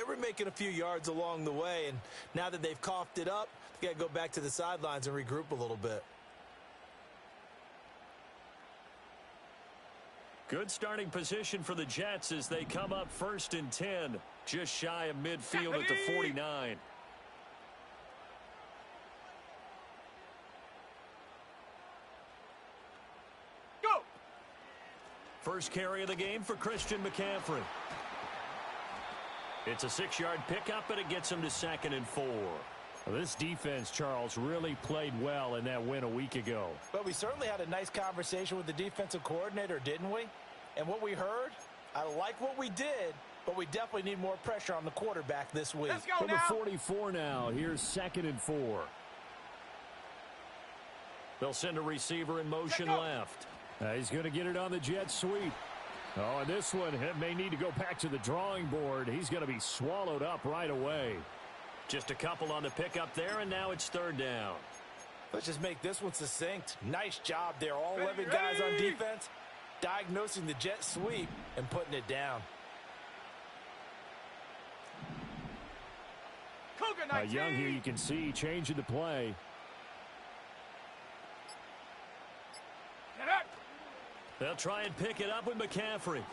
were making a few yards along the way, and now that they've coughed it up, they've got to go back to the sidelines and regroup a little bit. Good starting position for the Jets as they come up 1st and 10, just shy of midfield at the 49. Go! First carry of the game for Christian McCaffrey. It's a 6-yard pickup, and it gets him to 2nd and 4. Well, this defense, Charles, really played well in that win a week ago. But we certainly had a nice conversation with the defensive coordinator, didn't we? And what we heard, I like what we did, but we definitely need more pressure on the quarterback this week. Let's go From now. the 44 now, here's 2nd and 4. They'll send a receiver in motion left. He's going to get it on the jet sweep. Oh, and this one may need to go back to the drawing board. He's going to be swallowed up right away. Just a couple on the pickup there, and now it's 3rd down. Let's just make this one succinct. Nice job there. All 11 guys on defense diagnosing the jet sweep and putting it down. Young here, you can see changing the play. They'll try and pick it up with McCaffrey.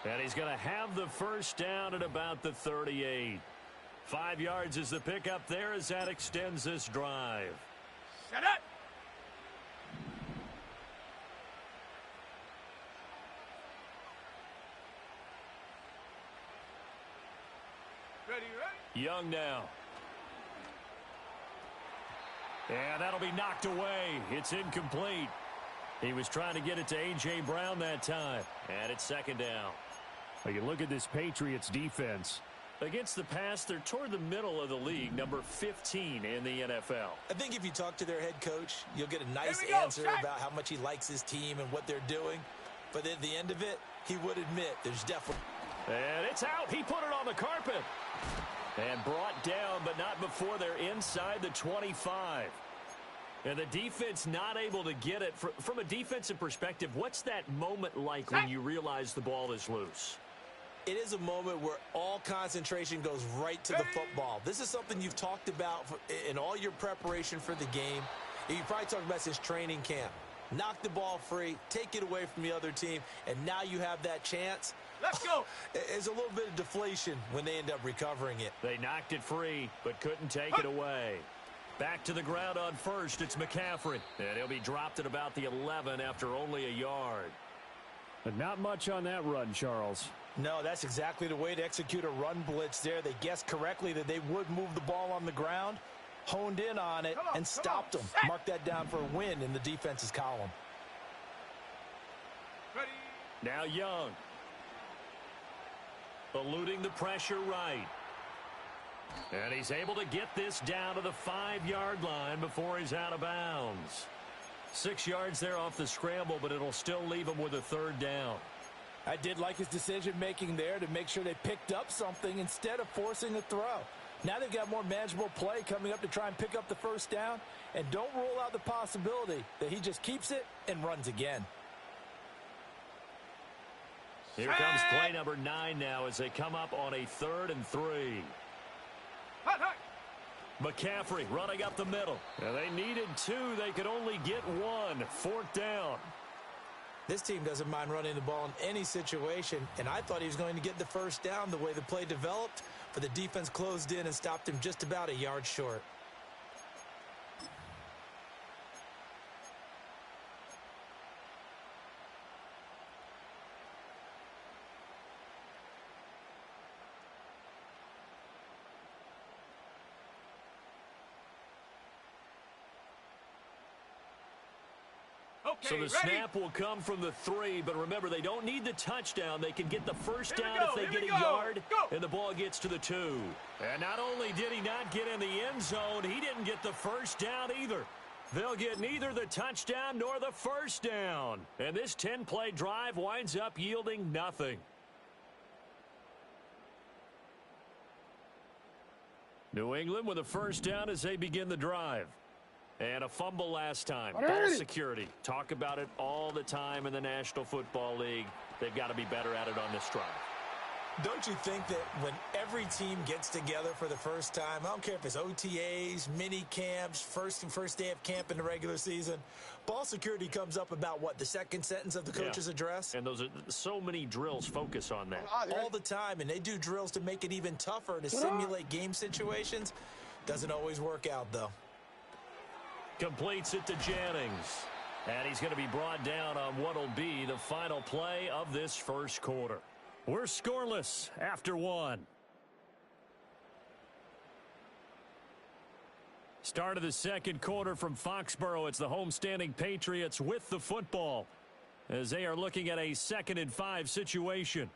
And he's going to have the first down at about the 38. 5 yards is the pickup there as that extends this drive. Set it! Ready, ready? Young now. And that'll be knocked away. It's incomplete. He was trying to get it to A.J. Brown that time. And it's 2nd down. Well, you look at this Patriots defense. Against the pass, they're toward the middle of the league, number 15 in the NFL. I think if you talk to their head coach, you'll get a nice answer about how much he likes his team and what they're doing. But at the end of it, he would admit there's definitely... And it's out. He put it on the carpet. And brought down, but not before they're inside the 25. And the defense not able to get it. From a defensive perspective, what's that moment like when you realize the ball is loose? It is a moment where all concentration goes right to the football. This is something you've talked about in all your preparation for the game. You probably talked about since training camp. Knock the ball free, take it away from the other team, and now you have that chance. Let's go. There's a little bit of deflation when they end up recovering it. They knocked it free, but couldn't take it away. Back to the ground on first, it's McCaffrey. And he'll be dropped at about the 11 after only a yard. But not much on that run, Charles. No, that's exactly the way to execute a run blitz there. They guessed correctly that they would move the ball on the ground, honed in on it, and stopped them. Mark that down for a win in the defense's column. Ready. Now Young. Eluding the pressure right. And he's able to get this down to the 5-yard line before he's out of bounds. 6 yards there off the scramble, but it'll still leave him with a 3rd down. I did like his decision-making there to make sure they picked up something instead of forcing a throw. Now they've got more manageable play coming up to try and pick up the 1st down, and don't rule out the possibility that he just keeps it and runs again. Here comes play number 9 now as they come up on a 3rd and 3. Hot, hot. McCaffrey running up the middle. And they needed 2. They could only get 1. 4th down. This team doesn't mind running the ball in any situation, and I thought he was going to get the 1st down the way the play developed, but the defense closed in and stopped him just about a yard short. So the snap will come from the 3, but remember, they don't need the touchdown. They can get the 1st down if they get a yard, and the ball gets to the 2. And not only did he not get in the end zone, he didn't get the 1st down either. They'll get neither the touchdown nor the 1st down. And this 10-play drive winds up yielding nothing. New England with a 1st down as they begin the drive. And a fumble last time. Ball security. Talk about it all the time in the National Football League. They've got to be better at it on this drive. Don't you think that when every team gets together for the first time, I don't care if it's OTAs, mini camps, first day of camp in the regular season, ball security comes up about what, the second sentence of the coach's address? And those are so many drills focus on that. All the time, and they do drills to make it even tougher to simulate game situations. Doesn't always work out, though. Completes it to Jennings. And he's going to be brought down on what will be the final play of this first quarter. We're scoreless after one. Start of the second quarter from Foxborough. It's the homestanding Patriots with the football as they are looking at a 2nd and 5 situation.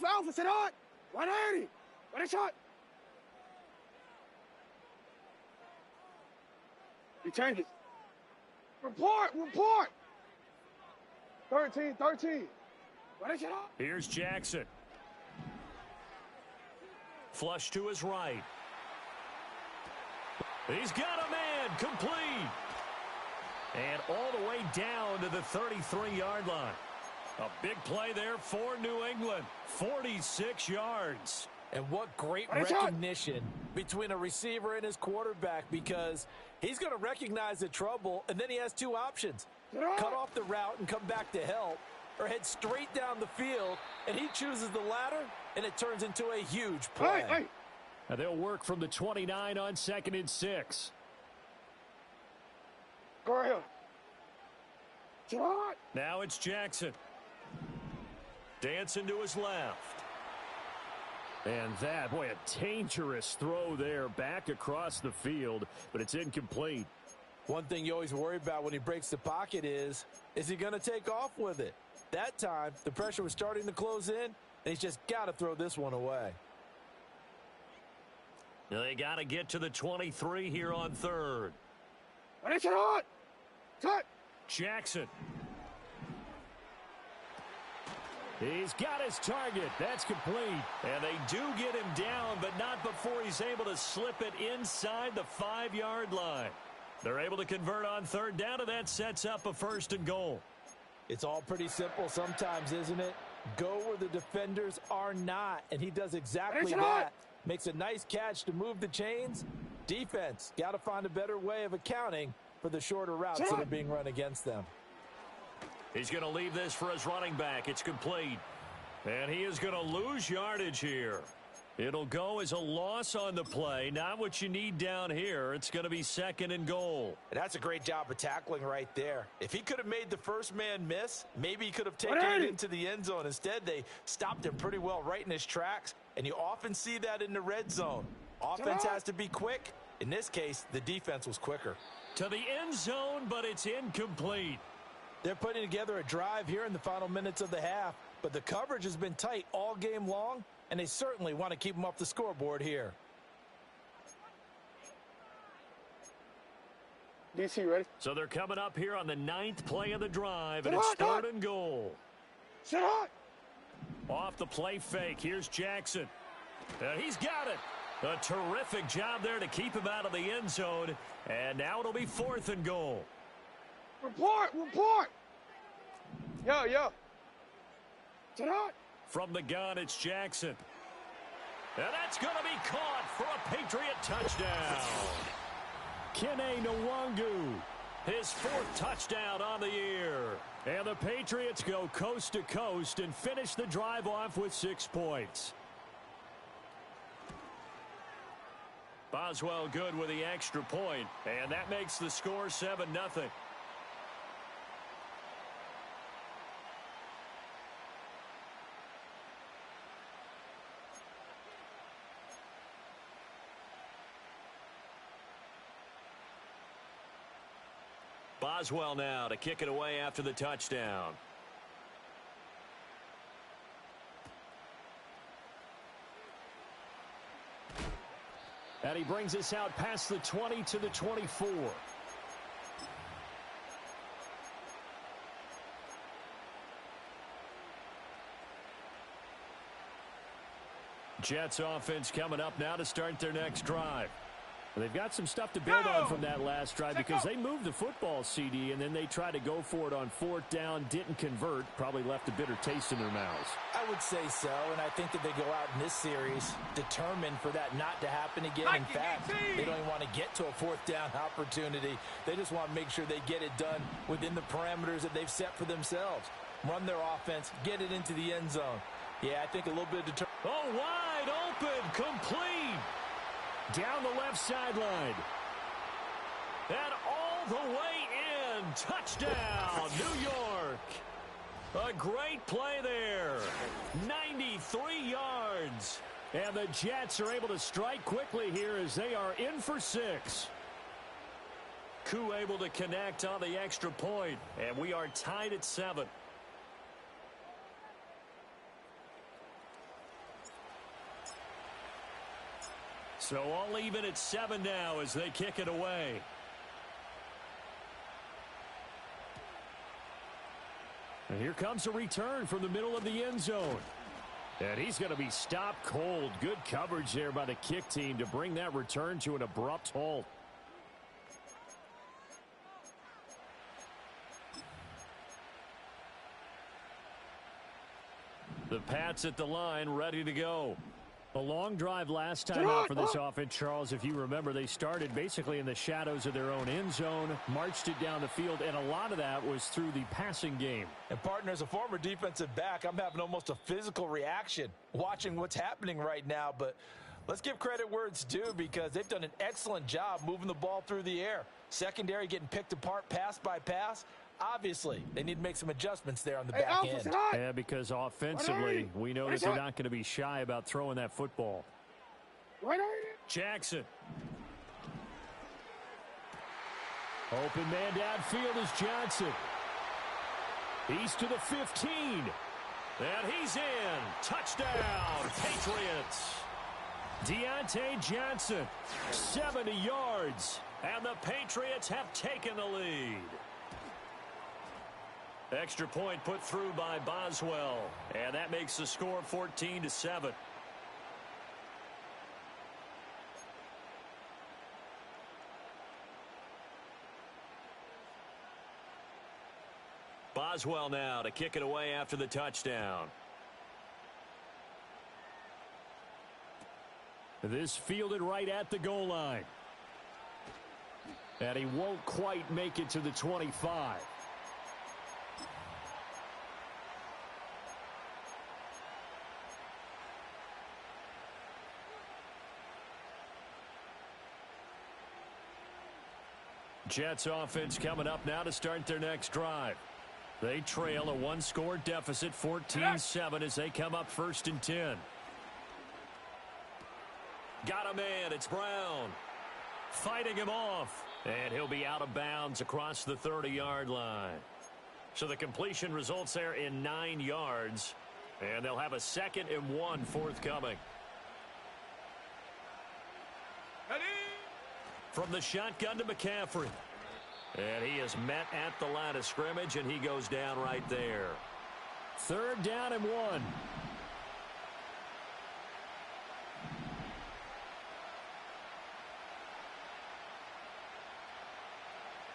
Alpha, sit on! 180! What a shot! He changes. Report! 13. What a shot! Here's Jackson. Flush to his right. He's got a man, complete. And all the way down to the 33-yard line. A big play there for New England. 46 yards. And what great recognition between a receiver and his quarterback, because he's going to recognize the trouble, and then he has two options. Cut off the route and come back to help, or head straight down the field, and he chooses the latter, and it turns into a huge play. Hey. And they'll work from the 29 on 2nd and 6. Go ahead. Shot! Now it's Jackson. Dancing to his left. And that, boy, a dangerous throw there back across the field, but it's incomplete. One thing you always worry about when he breaks the pocket is he going to take off with it? That time, the pressure was starting to close in, and he's just got to throw this one away. They got to get to the 23 here on 3rd. What a shot! Cut! Jackson. He's got his target. That's complete. And they do get him down, but not before he's able to slip it inside the 5-yard line. They're able to convert on 3rd down, and that sets up a 1st and goal. It's all pretty simple sometimes, isn't it? Go where the defenders are not, and he does exactly that. Makes a nice catch to move the chains. Defense, got to find a better way of accounting for the shorter routes that are being run against them. He's going to leave this for his running back. It's complete. And he is going to lose yardage here. It'll go as a loss on the play. Not what you need down here. It's going to be 2nd and goal. And that's a great job of tackling right there. If he could have made the first man miss, maybe he could have taken it into the end zone. Instead, they stopped him pretty well right in his tracks. And you often see that in the red zone. Offense has to be quick. In this case, the defense was quicker. To the end zone, but it's incomplete. They're putting together a drive here in the final minutes of the half, but the coverage has been tight all game long, and they certainly want to keep them off the scoreboard here. DC, ready? So they're coming up here on the 9th play of the drive, and it's 3rd and goal. Shot! Off the play fake, here's Jackson. He's got it. A terrific job there to keep him out of the end zone, and now it'll be 4th and goal. Report! Yo. Shot! From the gun, it's Jackson. And that's going to be caught for a Patriot touchdown. Kene Nwangu. His 4th touchdown on the year. And the Patriots go coast to coast and finish the drive off with 6 points. Boswell good with the extra point, and that makes the score 7-0. Boswell now to kick it away after the touchdown. And he brings us out past the 20 to the 24. Jets offense coming up now to start their next drive. They've got some stuff to build on from that last drive because they moved the football, CD, and then they tried to go for it on 4th down, didn't convert, probably left a bitter taste in their mouths. I would say so, and I think that they go out in this series determined for that not to happen again. In fact, they don't even want to get to a 4th down opportunity. They just want to make sure they get it done within the parameters that they've set for themselves. Run their offense, get it into the end zone. Yeah, I think a little bit of determination. Oh, wide open, complete. Down the left sideline. And all the way in. Touchdown, New York. A great play there. 93 yards. And the Jets are able to strike quickly here as they are in for 6. Koo able to connect on the extra point. And we are tied at 7. So all even at 7 now as they kick it away. And here comes a return from the middle of the end zone. And he's going to be stopped cold. Good coverage there by the kick team to bring that return to an abrupt halt. The Pats at the line, ready to go. A long drive last time out for this offense, Charles. If you remember, they started basically in the shadows of their own end zone, marched it down the field, and a lot of that was through the passing game. And, partner, as a former defensive back, I'm having almost a physical reaction watching what's happening right now. But let's give credit where it's due because they've done an excellent job moving the ball through the air. Secondary getting picked apart pass by pass. Obviously, they need to make some adjustments there on the back end. Yeah, because offensively, we know that they're not going to be shy about throwing that football. Jackson. Open man downfield is Johnson. He's to the 15. And he's in. Touchdown, Patriots. Deontay Johnson, 70 yards. And the Patriots have taken the lead. Extra point put through by Boswell. And that makes the score 14-7. Boswell now to kick it away after the touchdown. This fielded right at the goal line. And he won't quite make it to the 25. Jets offense coming up now to start their next drive. They trail a one-score deficit, 14-7, as they come up 1st and 10. Got a man. It's Brown. Fighting him off. And he'll be out of bounds across the 30-yard line. So the completion results there in 9 yards. And they'll have a 2nd and 1 forthcoming. From the shotgun to McCaffrey. And he is met at the line of scrimmage, and he goes down right there. 3rd down and 1.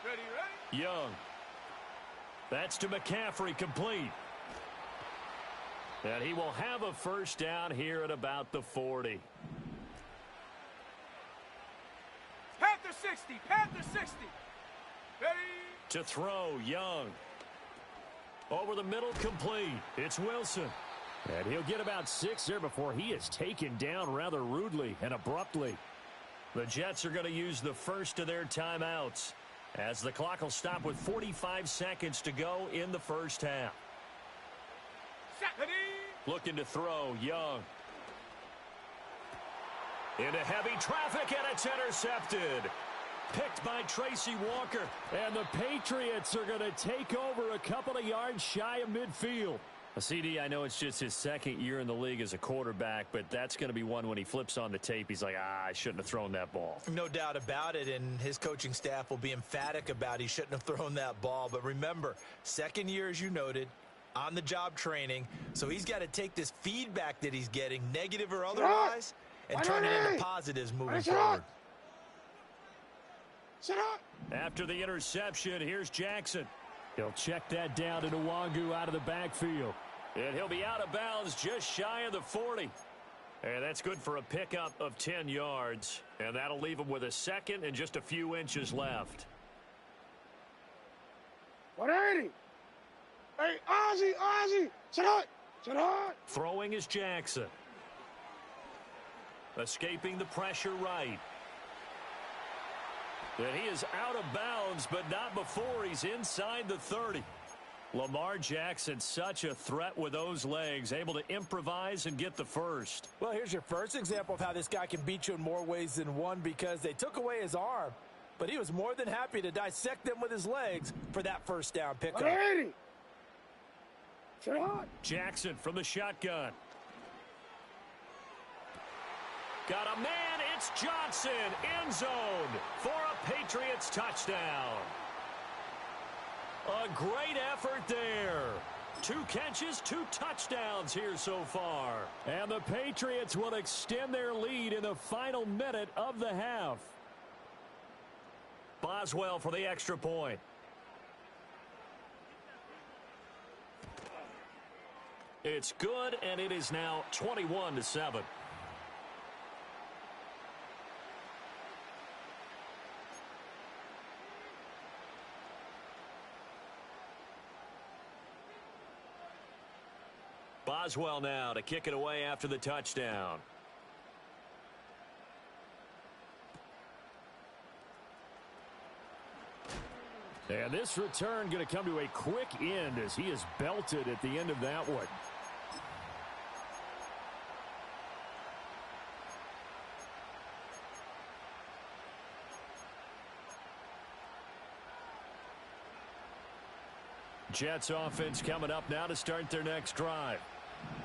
Ready? Young. That's to McCaffrey, complete. And he will have a 1st down here at about the 40. Panther 60, Panther 60. Ready? To throw, Young. Over the middle, complete. It's Wilson. And he'll get about 6 there before he is taken down rather rudely and abruptly. The Jets are going to use the first of their timeouts as the clock will stop with 45 seconds to go in the first half. Ready? Looking to throw, Young. Into heavy traffic, and it's intercepted. Picked by Tracy Walker. And the Patriots are going to take over a couple of yards shy of midfield. CD, I know it's just his 2nd year in the league as a quarterback, but that's going to be one when he flips on the tape, he's like, I shouldn't have thrown that ball. No doubt about it, and his coaching staff will be emphatic about he shouldn't have thrown that ball. But remember, 2nd year, as you noted, on-the-job training, so he's got to take this feedback that he's getting, negative or otherwise, and turn it into positives moving forward. After the interception, here's Jackson. He'll check that down to Nwangu out of the backfield. And he'll be out of bounds just shy of the 40. And that's good for a pickup of 10 yards. And that'll leave him with a second and just a few inches left. 180. Hey, Ozzie. Sit hard. Throwing is Jackson. Escaping the pressure right. And he is out of bounds, but not before he's inside the 30. Lamar Jackson, such a threat with those legs, able to improvise and get the first. Well, here's your first example of how this guy can beat you in more ways than one, because they took away his arm, but he was more than happy to dissect them with his legs for that first down pickup. 180. Jackson from the shotgun. Got a man, it's Johnson, end zone for a Patriots touchdown. A great effort there. 2 catches, 2 touchdowns here so far. And the Patriots will extend their lead in the final minute of the half. Boswell for the extra point. It's good, and it is now 21-7. Boswell now to kick it away after the touchdown. And this return going to come to a quick end as he is belted at the end of that one. Jets offense coming up now to start their next drive.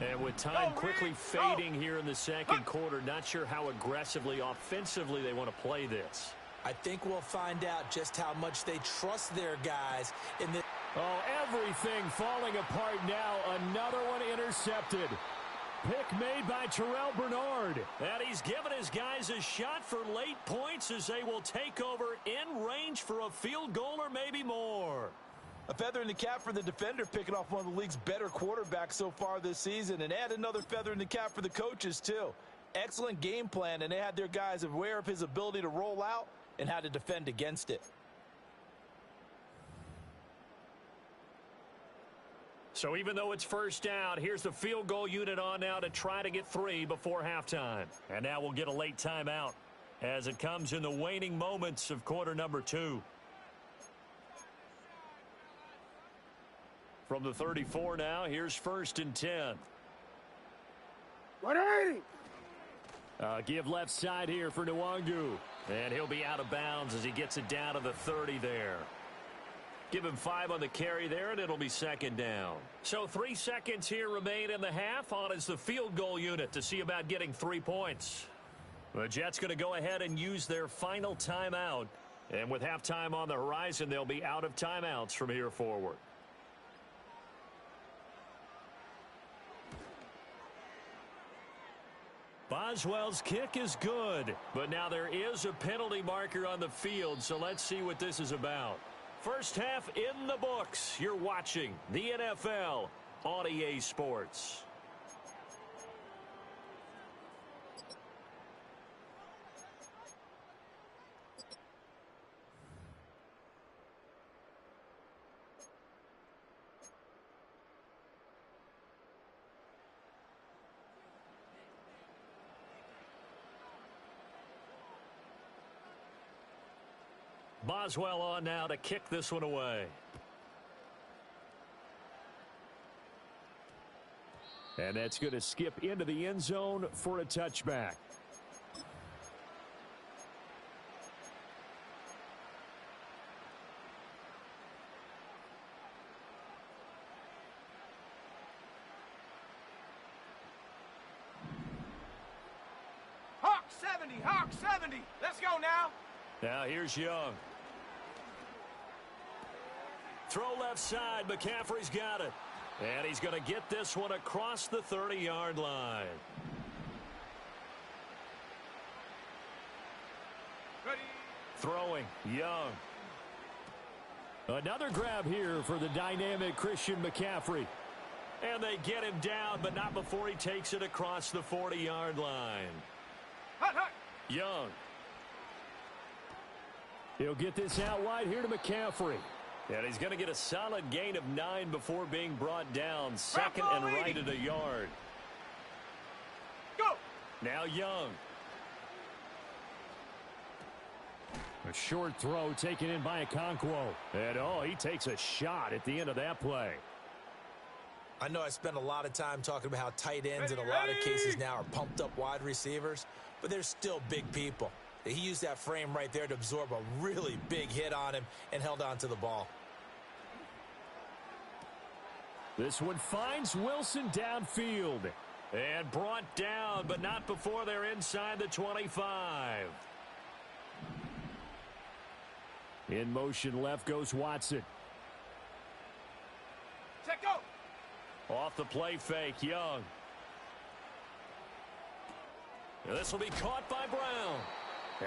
And with time quickly fading here in the second quarter, not sure how aggressively, offensively they want to play this. I think we'll find out just how much they trust their guys in the... Oh, everything falling apart now. Another one intercepted. Pick made by Terrell Bernard. And he's given his guys a shot for late points as they will take over in range for a field goal or maybe more. A feather in the cap for the defender, picking off one of the league's better quarterbacks so far this season. And add another feather in the cap for the coaches, too. Excellent game plan, and they had their guys aware of his ability to roll out and how to defend against it. So even though it's first down, here's the field goal unit on now to try to get 3 before halftime. And now we'll get a late timeout as it comes in the waning moments of quarter number 2. From the 34 now, here's 1st and 10. 180. Give left side here for Nwangu. And he'll be out of bounds as he gets it down to the 30 there. Give him 5 on the carry there, and it'll be 2nd down. So 3 seconds here remain in the half. On is the field goal unit to see about getting 3 points. The Jets going to go ahead and use their final timeout. And with halftime on the horizon, they'll be out of timeouts from here forward. Boswell's kick is good, but now there is a penalty marker on the field, so let's see what this is about. First half in the books. You're watching the NFL on EA Sports. Boswell on now to kick this one away. And that's going to skip into the end zone for a touchback. Hawk 70, Hawk 70. Let's go now. Now here's Young. Throw left side. McCaffrey's got it. And he's going to get this one across the 30-yard line. Ready. throwing. Young. Another grab here for the dynamic Christian McCaffrey. And they get him down, but not before he takes it across the 40-yard line. Hot, hot. Young. He'll get this out wide here to McCaffrey. And he's going to get a solid gain of 9 before being brought down. Second and right at a yard. Go. Now Young. A short throw taken in by Okonkwo. And, he takes a shot at the end of that play. I know I spent a lot of time talking about how tight ends in a lot of cases now are pumped up wide receivers, but they're still big people. He used that frame right there to absorb a really big hit on him and held on to the ball. This one finds Wilson downfield. And brought down, but not before they're inside the 25. In motion left goes Watson. Check go. Off the play fake, Young. And this will be caught by Brown.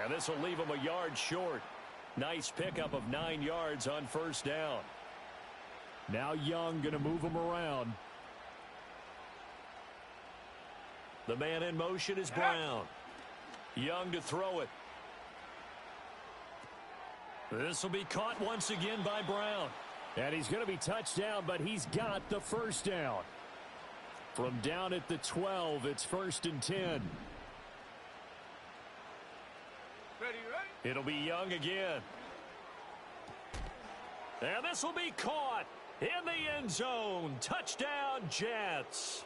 And this will leave him a yard short. Nice pickup of 9 yards on first down. Now Young going to move him around. The man in motion is Brown. Young to throw it. This will be caught once again by Brown. And he's going to be touched down, but he's got the first down. From down at the 12, it's 1st and 10. Ready, ready. It'll be Young again. And this will be caught in the end zone. Touchdown, Jets.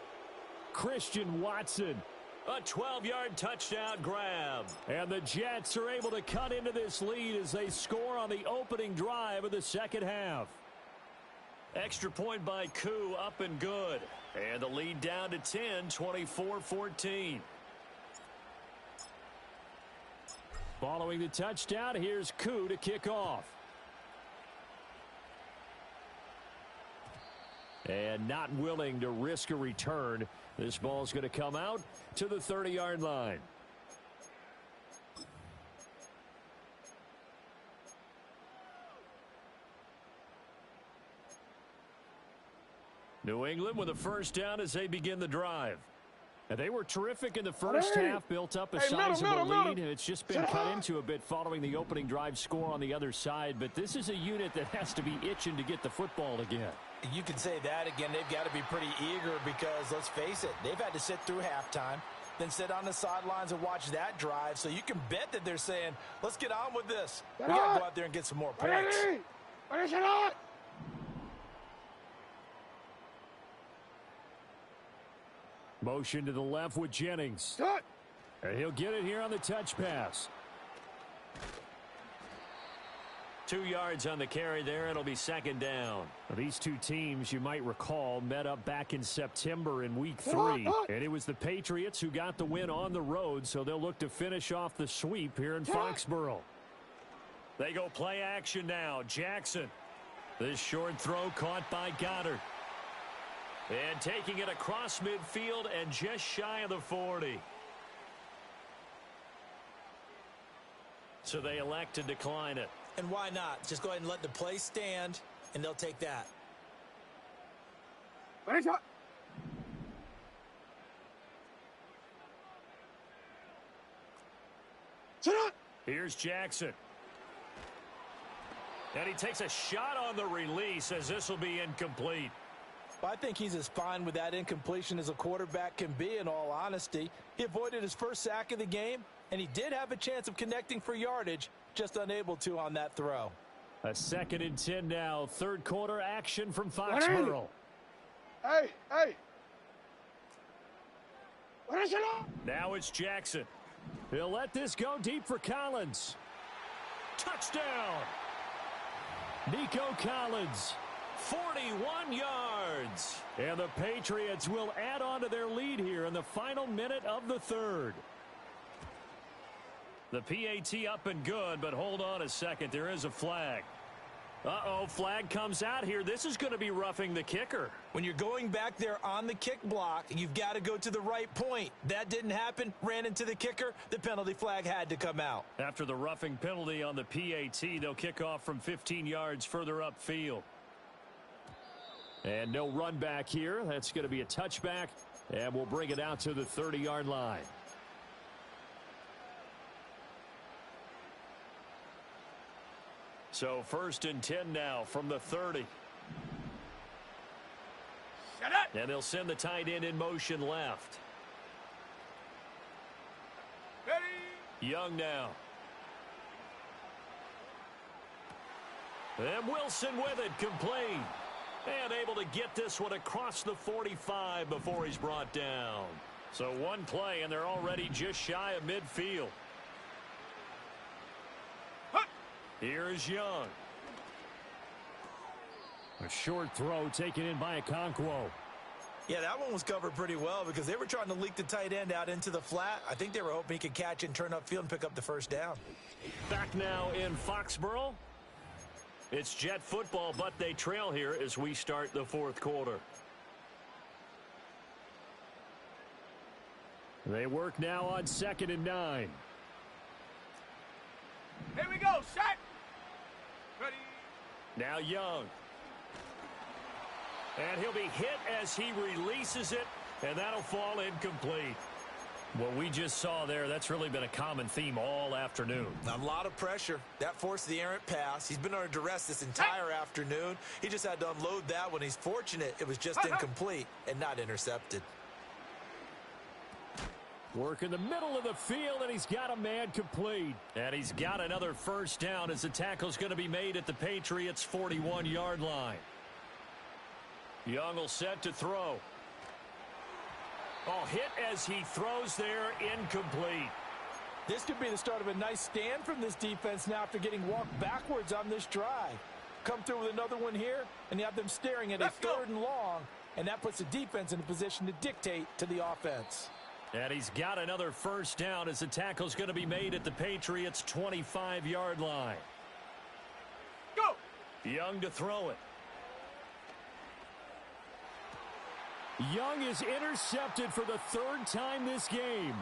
Christian Watson. A 12-yard touchdown grab. And the Jets are able to cut into this lead as they score on the opening drive of the second half. Extra point by Koo, up and good. And the lead down to 10, 24-14. Following the touchdown, here's Koo to kick off. And not willing to risk a return. This ball's going to come out to the 30-yard line. New England with a first down as they begin the drive. And they were terrific in the first half, built up a sizable lead, and it's just been cut into a bit following the opening drive score on the other side. But this is a unit that has to be itching to get the football again. You can say that again. They've got to be pretty eager because, let's face it, they've had to sit through halftime, then sit on the sidelines and watch that drive. So you can bet that they're saying, let's get on with this. We got to go out there and get some more points. Motion to the left with Jennings. And he'll get it here on the touch pass. 2 yards on the carry there. It'll be second down. Well, these two teams, you might recall, met up back in September in Week 3. And it was the Patriots who got the win on the road, so they'll look to finish off the sweep here in Foxborough. They go play action now. Jackson. This short throw caught by Goddard. And taking it across midfield and just shy of the 40. So they elect to decline it. And why not? Just go ahead and let the play stand, and they'll take that. Here's Jackson. And he takes a shot on the release as this will be incomplete. Well, I think he's as fine with that incompletion as a quarterback can be, in all honesty. He avoided his first sack of the game, and he did have a chance of connecting for yardage, just unable to on that throw. A 2nd and 10 now. Third quarter action from Foxborough. Hey. Now it's Jackson. He'll let this go deep for Collins. Touchdown. Nico Collins. 41 yards. And the Patriots will add on to their lead here in the final minute of the third. The PAT up and good, but hold on a second. There is a flag. Uh-oh, flag comes out here. This is going to be roughing the kicker. When you're going back there on the kick block, you've got to go to the right point. That didn't happen. Ran into the kicker. The penalty flag had to come out. After the roughing penalty on the PAT, they'll kick off from 15 yards further upfield. And no run back here. That's going to be a touchback, and we'll bring it out to the 30-yard line. So 1st and 10 now from the 30. Shut up. And they'll send the tight end in motion left. Ready. Young now. And Wilson with it, complete. And able to get this one across the 45 before he's brought down. So one play, and they're already just shy of midfield. Here is Young. A short throw taken in by Okonkwo. Yeah, that one was covered pretty well because they were trying to leak the tight end out into the flat. I think they were hoping he could catch it and turn upfield and pick up the first down. Back now in Foxborough. It's Jet football, but they trail here as we start the 4th quarter. They work now on 2nd and 9. Here we go. Set. Ready. Now Young. And he'll be hit as he releases it, and that'll fall incomplete. What we just saw there, that's really been a common theme all afternoon. A lot of pressure. That forced the errant pass. He's been under duress this entire afternoon. He just had to unload that one. He's fortunate it was just incomplete and not intercepted. Work in the middle of the field, and he's got a man complete. And he's got another first down as the tackle's going to be made at the Patriots' 41-yard line. Young will set to throw. Oh, hit as he throws there, incomplete. This could be the start of a nice stand from this defense now after getting walked backwards on this drive. Come through with another one here, and you have them staring at a 3rd and long, and that puts the defense in a position to dictate to the offense. And he's got another first down as the tackle's going to be made at the Patriots' 25-yard line. Go. Young to throw it. Young is intercepted for the 3rd time this game.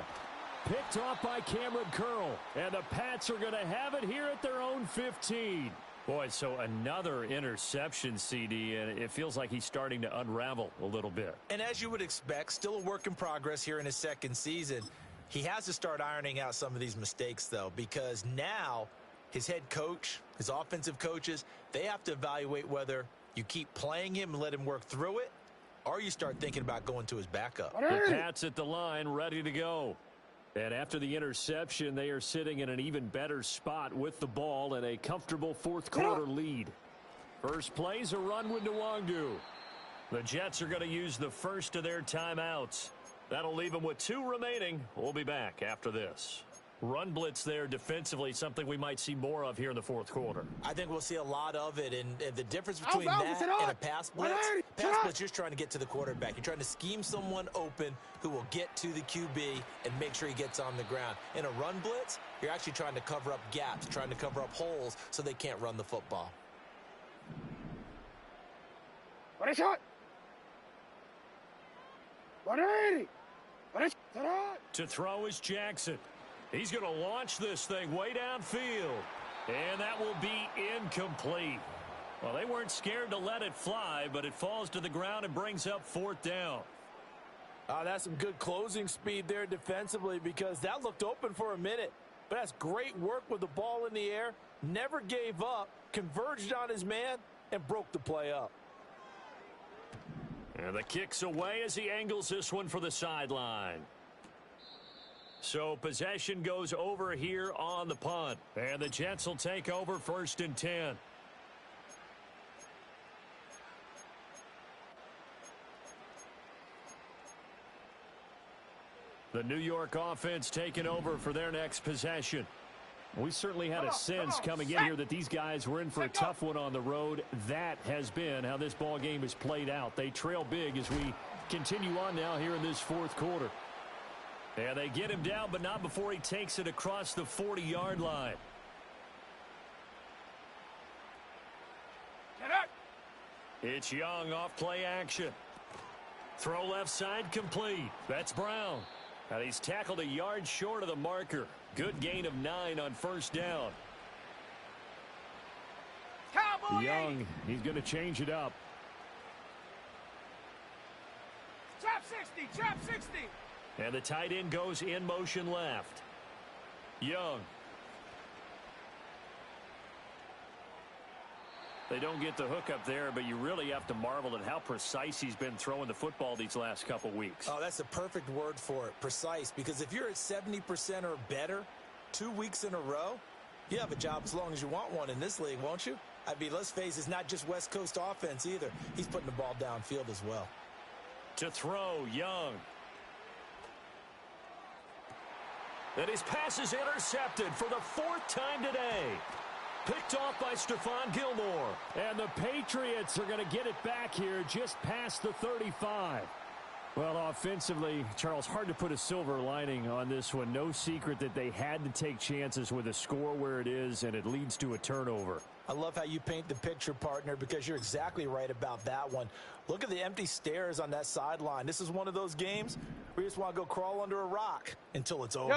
Picked off by Cameron Curl. And the Pats are going to have it here at their own 15. Boy, so another interception, CD, and it feels like he's starting to unravel a little bit. And as you would expect, still a work in progress here in his 2nd season. He has to start ironing out some of these mistakes, though, because now his head coach, his offensive coaches, they have to evaluate whether you keep playing him and let him work through it, or you start thinking about going to his backup. The Pats at the line, ready to go. And after the interception, they are sitting in an even better spot with the ball and a comfortable 4th quarter lead. First play's a run with Nwangu. The Jets are going to use the first of their timeouts. That'll leave them with 2 remaining. We'll be back after this. Run blitz there defensively, something we might see more of here in the 4th quarter. I think we'll see a lot of it, and the difference between that and a pass blitz, you're just trying to get to the quarterback. You're trying to scheme someone open who will get to the QB and make sure he gets on the ground. In a run blitz, you're actually trying to cover up gaps, trying to cover up holes so they can't run the football. What a shot! 180! To throw is Jackson. He's going to launch this thing way downfield. And that will be incomplete. Well, they weren't scared to let it fly, but it falls to the ground and brings up 4th down. That's some good closing speed there defensively because that looked open for a minute. But that's great work with the ball in the air. Never gave up, converged on his man, and broke the play up. And the kick's away as he angles this one for the sideline. So possession goes over here on the punt. And the Jets will take over 1st and 10. The New York offense taking over for their next possession. We certainly had a sense coming in here that these guys were in for a tough one on the road. That has been how this ball game is played out. They trail big as we continue on now here in this 4th quarter. And they get him down, but not before he takes it across the 40-yard line. It's Young off play action. Throw left side complete. That's Brown. And he's tackled a yard short of the marker. Good gain of 9 on first down. Cowboy Young, he's going to change it up. Trap 60, trap 60. And the tight end goes in motion left. Young. They don't get the hook up there, but you really have to marvel at how precise he's been throwing the football these last couple weeks. Oh, that's the perfect word for it, precise. Because if you're at 70% or better 2 weeks in a row, you have a job as long as you want one in this league, won't you? I mean, let's face it, it's not just West Coast offense either. He's putting the ball downfield as well. To throw, Young. And his pass is intercepted for the 4th time today. Picked off by Stephon Gilmore. And the Patriots are going to get it back here just past the 35. Well, offensively, Charles, hard to put a silver lining on this one. No secret that they had to take chances with a score where it is, and it leads to a turnover. I love how you paint the picture, partner, because you're exactly right about that one. Look at the empty stares on that sideline. This is one of those games where you just want to go crawl under a rock until it's over.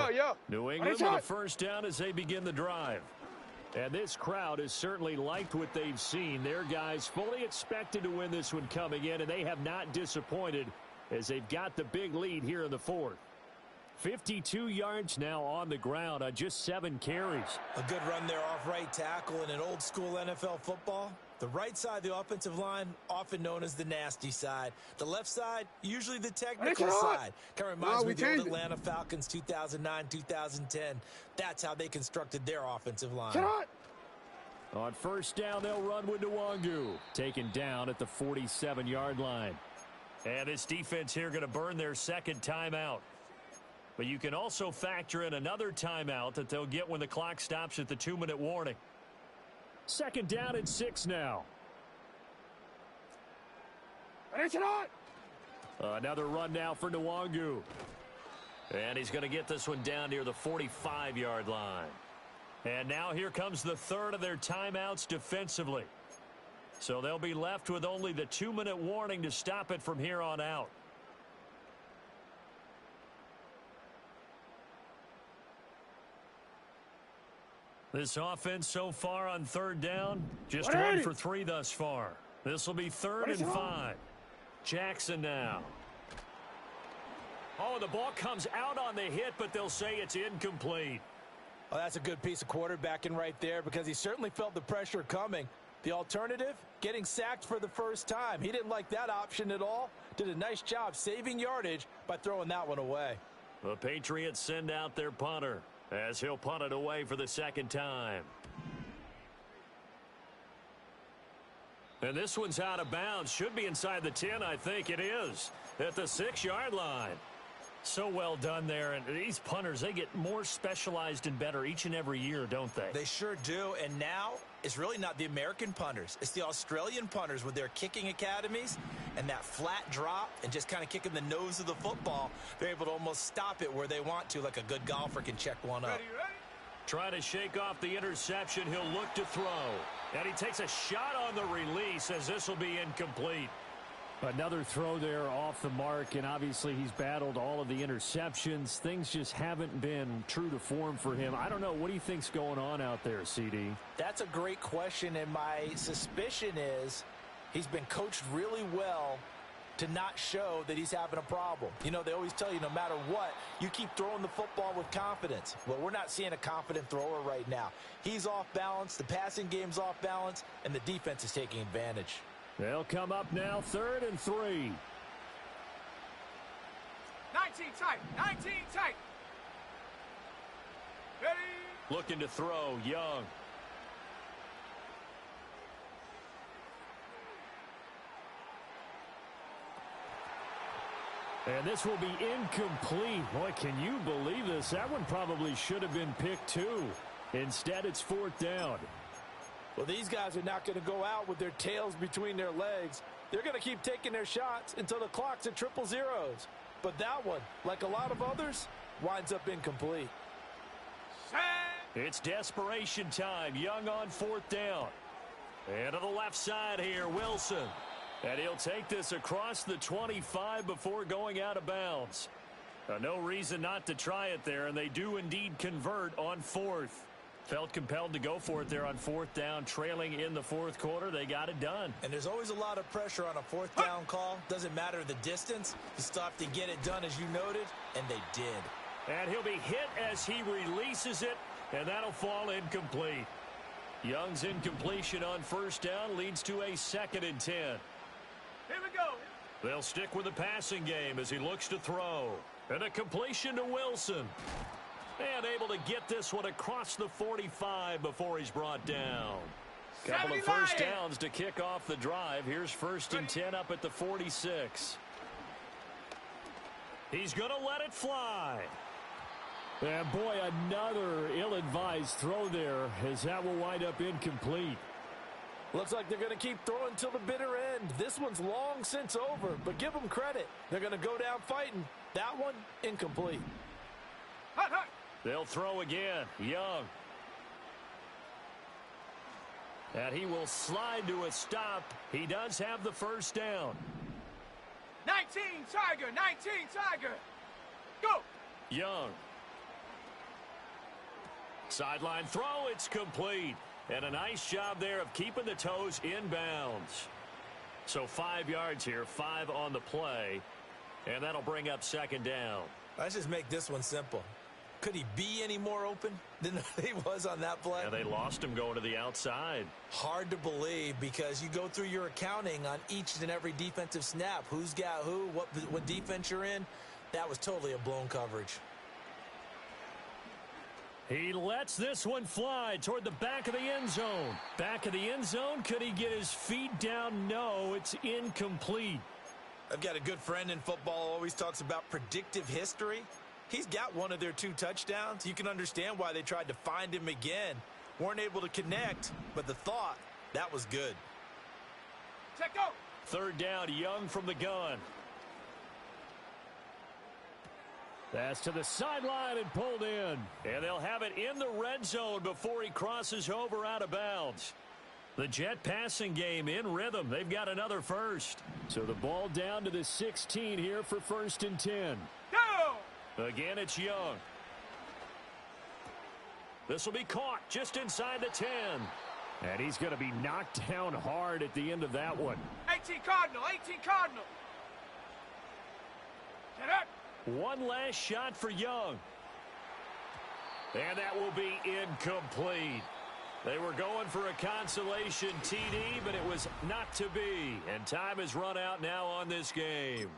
New England with a first down as they begin the drive. And this crowd has certainly liked what they've seen. Their guys fully expected to win this one coming in, and they have not disappointed as they've got the big lead here in the 4th. 52 yards now on the ground on just 7 carries. A good run there off right tackle in an old school NFL football. The right side of the offensive line, often known as the nasty side. The left side, usually the technical side. Kind of reminds me of the old Atlanta Falcons 2009, 2010. That's how they constructed their offensive line. On first down, they'll run with Nwangu. Taken down at the 47-yard line. And this defense here going to burn their second timeout. But you can also factor in another timeout that they'll get when the clock stops at the 2-minute warning. Second down and 6 now. Another run now for Nwangu. And he's going to get this one down near the 45-yard line. And now here comes the 3rd of their timeouts defensively. So they'll be left with only the 2-minute warning to stop it from here on out. This offense so far on 3rd down, just 1 for 3 thus far. This will be 3rd and 5. Jackson now. Oh, the ball comes out on the hit, but they'll say it's incomplete. Well, that's a good piece of quarterbacking right there because he certainly felt the pressure coming. The alternative, getting sacked for the first time. He didn't like that option at all. Did a nice job saving yardage by throwing that one away. The Patriots send out their punter as he'll punt it away for the 2nd time. And this one's out of bounds. Should be inside the 10, I think it is. At the 6-yard line. So well done there. And these punters, they get more specialized and better each and every year, don't they? They sure do. And now it's really not the American punters. It's the Australian punters with their kicking academies and that flat drop and just kind of kicking the nose of the football. They're able to almost stop it where they want to, like a good golfer can check one up. Ready? Trying to shake off the interception. He'll look to throw. And he takes a shot on the release as this will be incomplete. Another throw there off the mark, and obviously he's battled all of the interceptions. Things just haven't been true to form for him. I don't know. What do you think's going on out there, CD? That's a great question, and my suspicion is he's been coached really well to not show that he's having a problem. You know, they always tell you no matter what, you keep throwing the football with confidence. Well, we're not seeing a confident thrower right now. He's off balance, the passing game's off balance, and the defense is taking advantage. They'll come up now, 3rd and 3. 19 tight. 19 tight. Ready? Looking to throw, Young. And this will be incomplete. Boy, can you believe this? That one probably should have been picked too. Instead, it's 4th down. Well, these guys are not going to go out with their tails between their legs. They're going to keep taking their shots until the clock's at 000. But that one, like a lot of others, winds up incomplete. It's desperation time. Young on 4th down. And to the left side here, Wilson. And he'll take this across the 25 before going out of bounds. No reason not to try it there, and they do indeed convert on fourth. Felt compelled to go for it there on fourth down, trailing in the fourth quarter. They got it done. And there's always a lot of pressure on a fourth down call. Doesn't matter the distance. You still have to get it done, as you noted, and they did. And he'll be hit as he releases it, and that'll fall incomplete. Young's incompletion on first down leads to a 2nd and 10. Here we go. They'll stick with the passing game as he looks to throw. And a completion to Wilson. And able to get this one across the 45 before he's brought down. Couple of first downs to kick off the drive. Here's 1st and 10 up at the 46. He's going to let it fly. And boy, another ill-advised throw there, as that will wind up incomplete. Looks like they're going to keep throwing till the bitter end. This one's long since over, but give them credit. They're going to go down fighting. That one, incomplete. Hut, hut. They'll throw again. Young. And he will slide to a stop. He does have the first down. 19, Tiger, 19, Tiger. Go. Young. Sideline throw, it's complete. And a nice job there of keeping the toes inbounds. So 5 yards here, 5 on the play. And that'll bring up 2nd down. Let's just make this one simple. Could he be any more open than he was on that play? Yeah, they lost him going to the outside. Hard to believe, because you go through your accounting on each and every defensive snap. Who's got who, what defense you're in. That was totally a blown coverage. He lets this one fly toward the back of the end zone. Back of the end zone. Could he get his feet down? No, it's incomplete. I've got a good friend in football, always talks about predictive history. He's got one of their 2 touchdowns. You can understand why they tried to find him again. Weren't able to connect, but the thought, that was good. Check go. 3rd down, Young from the gun. That's to the sideline and pulled in. And they'll have it in the red zone before he crosses over out of bounds. The Jet passing game in rhythm. They've got another first. So the ball down to the 16 here for 1st and 10. Go. Again, it's Young. This will be caught just inside the 10. And he's going to be knocked down hard at the end of that one. 18 Cardinal, 18 Cardinal. Get up. One last shot for Young. And that will be incomplete. They were going for a consolation TD, but it was not to be. And time has run out now on this game.